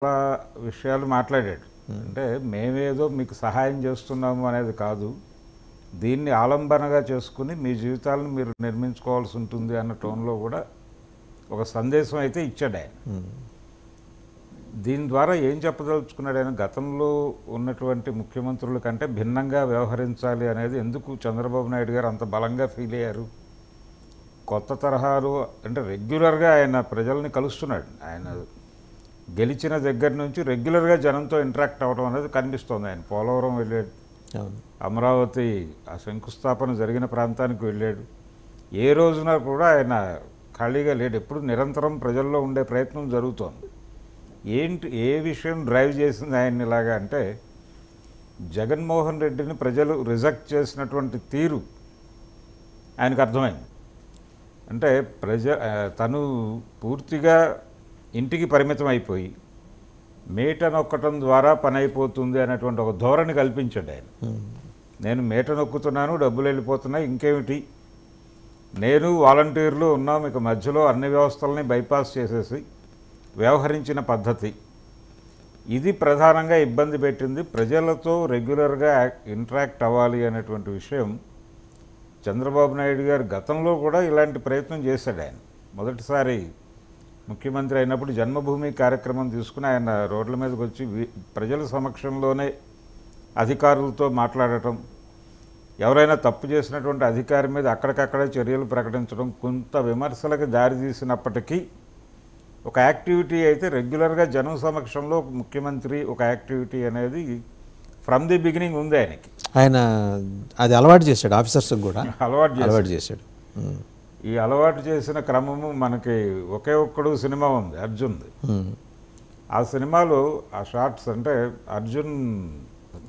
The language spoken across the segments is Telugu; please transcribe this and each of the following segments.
చాలా విషయాలు మాట్లాడాడు. అంటే మేమేదో మీకు సహాయం చేస్తున్నాము అనేది కాదు, దీన్ని ఆలంబనగా చేసుకుని మీ జీవితాలను మీరు నిర్మించుకోవాల్సి ఉంటుంది అన్న టోన్లో కూడా ఒక సందేశం అయితే ఇచ్చాడు ఆయన. దీని ద్వారా ఏం చెప్పదలుచుకున్నాడు ఆయన? గతంలో ఉన్నటువంటి ముఖ్యమంత్రుల కంటే భిన్నంగా వ్యవహరించాలి అనేది ఎందుకు చంద్రబాబు నాయుడు గారు అంత బలంగా ఫీల్ అయ్యారు? కొత్త తరహాలు అంటే రెగ్యులర్గా ఆయన ప్రజల్ని కలుస్తున్నాడు. ఆయన గెలిచిన దగ్గర నుంచి రెగ్యులర్గా జనంతో ఇంటరాక్ట్ అవ్వడం అనేది కనిపిస్తోంది. ఆయన పోలవరం వెళ్ళాడు, అమరావతి ఆ శంకుస్థాపన జరిగిన ప్రాంతానికి వెళ్ళాడు. ఏ రోజున కూడా ఆయన ఖాళీగా లేడు, ఎప్పుడు నిరంతరం ప్రజల్లో ఉండే ప్రయత్నం జరుగుతోంది. ఏ విషయం డ్రైవ్ చేసింది ఆయన్ని ఇలాగా అంటే, జగన్మోహన్ రెడ్డిని ప్రజలు రిజెక్ట్ చేసినటువంటి తీరు ఆయనకు అర్థమైంది. అంటే తను పూర్తిగా ఇంటికి పరిమితం అయిపోయి మేట నొక్కటం ద్వారా పని అయిపోతుంది అనేటువంటి ఒక ధోరణి కల్పించాడు ఆయన. నేను మేట నొక్కుతున్నాను, డబ్బులు వెళ్ళిపోతున్నాయి, ఇంకేమిటి, నేను వాలంటీర్లు ఉన్నాం, ఇక మధ్యలో అన్ని వ్యవస్థలని బైపాస్ చేసేసి వ్యవహరించిన పద్ధతి ఇది ప్రధానంగా ఇబ్బంది పెట్టింది. ప్రజలతో రెగ్యులర్గా ఇంటరాక్ట్ అవ్వాలి అనేటువంటి విషయం చంద్రబాబు నాయుడు గారు గతంలో కూడా ఇలాంటి ప్రయత్నం చేశాడు. ఆయన మొదటిసారి ముఖ్యమంత్రి అయినప్పుడు జన్మభూమి కార్యక్రమం తీసుకుని ఆయన రోడ్ల మీదకి వచ్చి ప్రజల సమక్షంలోనే అధికారులతో మాట్లాడటం, ఎవరైనా తప్పు చేసినటువంటి అధికారి మీద అక్కడికక్కడే చర్యలు ప్రకటించడం కొంత విమర్శలకు దారితీసినప్పటికీ ఒక యాక్టివిటీ అయితే రెగ్యులర్గా జనం సమక్షంలో ముఖ్యమంత్రి ఒక యాక్టివిటీ అనేది ఫ్రమ్ ది బిగినింగ్ ఉంది ఆయనకి. ఆయన అది అలవాటు చేశాడు, ఆఫీసర్స్కి కూడా అలవాటు చేశాడు. ఈ అలవాటు చేసిన క్రమము మనకి ఒకే ఒక్కడు సినిమా ఉంది, అర్జున్ది. ఆ సినిమాలో ఆ షార్ట్స్ అంటే అర్జున్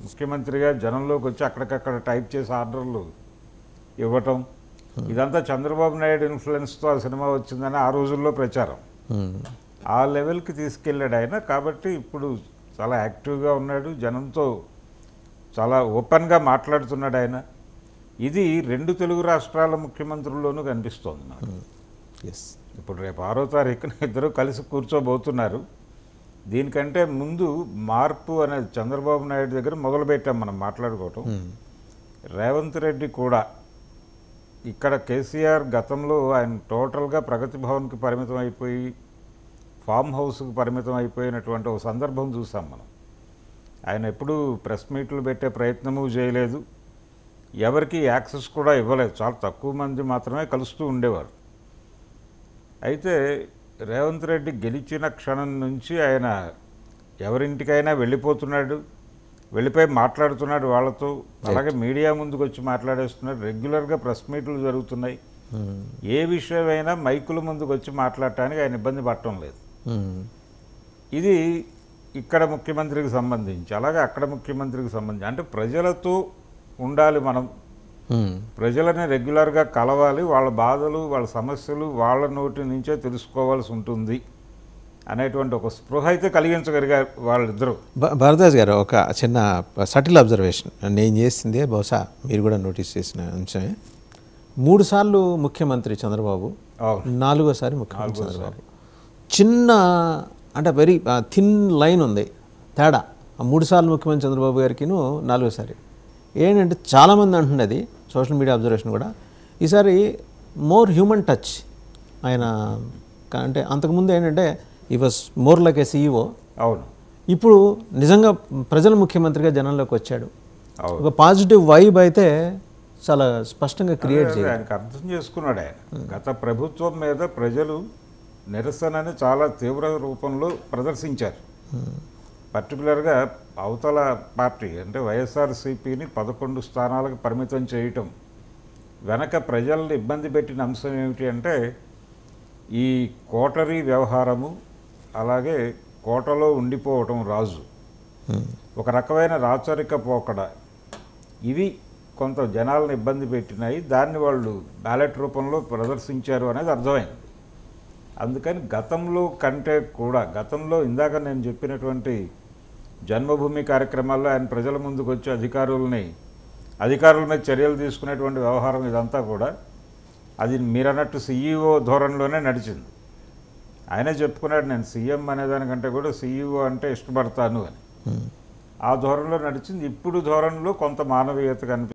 ముఖ్యమంత్రిగా జనంలోకి వచ్చి అక్కడికక్కడ టైప్ చేసి ఆర్డర్లు ఇవ్వటం, ఇదంతా చంద్రబాబు నాయుడు ఇన్ఫ్లుయెన్స్తో ఆ సినిమా వచ్చిందని ఆ రోజుల్లో ప్రచారం. ఆ లెవెల్కి తీసుకెళ్ళాడు ఆయన. కాబట్టి ఇప్పుడు చాలా యాక్టివ్గా ఉన్నాడు, జనంతో చాలా ఓపెన్గా మాట్లాడుతున్నాడు ఆయన. ఇది రెండు తెలుగు రాష్ట్రాల ముఖ్యమంత్రుల్లోనూ కనిపిస్తోంది నాకు. ఇప్పుడు రేపు 6వ తారీఖున ఇద్దరు కలిసి కూర్చోబోతున్నారు. దీనికంటే ముందు మార్పు అనేది చంద్రబాబు నాయుడు దగ్గర మొదలుపెట్టాం మనం మాట్లాడుకోవటం. రేవంత్ రెడ్డి కూడా ఇక్కడ కేసీఆర్ గతంలో ఆయన టోటల్గా ప్రగతి భవన్కి పరిమితం అయిపోయి ఫామ్ హౌస్కి పరిమితం అయిపోయినటువంటి ఒక సందర్భం చూసాం మనం. ఆయన ఎప్పుడూ ప్రెస్ మీట్లు పెట్టే ప్రయత్నము చేయలేదు, ఎవరికి యాక్సెస్ కూడా ఇవ్వలేదు, చాలా తక్కువ మంది మాత్రమే కలుస్తూ ఉండేవారు. అయితే రేవంత్ రెడ్డి గెలిచిన క్షణం నుంచి ఆయన ఎవరింటికైనా వెళ్ళిపోతున్నాడు, వెళ్ళిపోయి మాట్లాడుతున్నాడు వాళ్ళతో, అలాగే మీడియా ముందుకు వచ్చి మాట్లాడేస్తున్నాడు. రెగ్యులర్గా ప్రెస్ మీట్లు జరుగుతున్నాయి. ఏ విషయమైనా మైకుల ముందుకు వచ్చి మాట్లాడటానికి ఆయన ఇబ్బంది పడటం లేదు. ఇది ఇక్కడ ముఖ్యమంత్రికి సంబంధించి, అలాగే అక్కడ ముఖ్యమంత్రికి సంబంధించి. అంటే ప్రజలతో ఉండాలి మనం, ప్రజలని రెగ్యులర్గా కలవాలి, వాళ్ళ బాధలు వాళ్ళ సమస్యలు వాళ్ళ నోటి నుంచే తెలుసుకోవాల్సి ఉంటుంది అనేటువంటి ఒక స్పృహ అయితే కలిగించగలిగారు వాళ్ళిద్దరూ. భరద్వాజ్ గారు, ఒక చిన్న సటిల్ అబ్జర్వేషన్ నేను చేసిందే, బహుశా మీరు కూడా నోటీస్ చేసిన అంశమే. 3 సార్లు ముఖ్యమంత్రి చంద్రబాబు, 4వసారి ముఖ్యమంత్రి చంద్రబాబు. చిన్న అంటే వెరీ థిన్ లైన్ ఉంది తేడా ఆ 3 సార్లు ముఖ్యమంత్రి చంద్రబాబు గారికిను 4వసారి. ఏంటంటే చాలామంది అంటుంది, అది సోషల్ మీడియా అబ్జర్వేషన్ కూడా, ఈసారి మోర్ హ్యూమన్ టచ్ ఆయన. అంటే అంతకుముందు ఏంటంటే ఈ was more like A CEO. అవును, ఇప్పుడు నిజంగా ప్రజల ముఖ్యమంత్రిగా జనంలోకి వచ్చాడు. ఒక పాజిటివ్ వైబ్ అయితే చాలా స్పష్టంగా క్రియేట్ చేయాలి. ఆయనకు అర్థం చేసుకున్నాడు ఆయన. గత ప్రభుత్వం మీద ప్రజలు నిరసనని చాలా తీవ్ర రూపంలో ప్రదర్శించారు. పర్టికులర్గా అవతల పార్టీ అంటే వైఎస్ఆర్సీపీని 11 స్థానాలకు పరిమితం చేయటం వెనక ప్రజల్ని ఇబ్బంది పెట్టిన అంశం ఏమిటి అంటే ఈ కోటరీ వ్యవహారము, అలాగే కోటలో ఉండిపోవటం రాజు, ఒక రకమైన రాచరిక పోకడ, ఇవి కొంత జనాలను ఇబ్బంది పెట్టినాయి. దాన్ని వాళ్ళు బ్యాలెట్ రూపంలో ప్రదర్శించారు అనేది అర్థమైంది. అందుకని గతంలో కంటే కూడా, గతంలో ఇందాక నేను చెప్పినటువంటి జన్మభూమి కార్యక్రమాల్లో ఆయన ప్రజల ముందుకు వచ్చి అధికారుల మీద చర్యలు తీసుకునేటువంటి వ్యవహారం ఇదంతా కూడా అది మీరన్నట్టు సీఈఓ ధోరణిలోనే నడిచింది. ఆయనే చెప్పుకున్నాడు, నేను సీఎం అనేదానికంటే కూడా సీఈఓ అంటే ఇష్టపడతాను అని. ఆ ధోరణిలో నడిచింది. ఇప్పుడు ధోరణిలో కొంత మానవీయత కనిపిస్తుంది.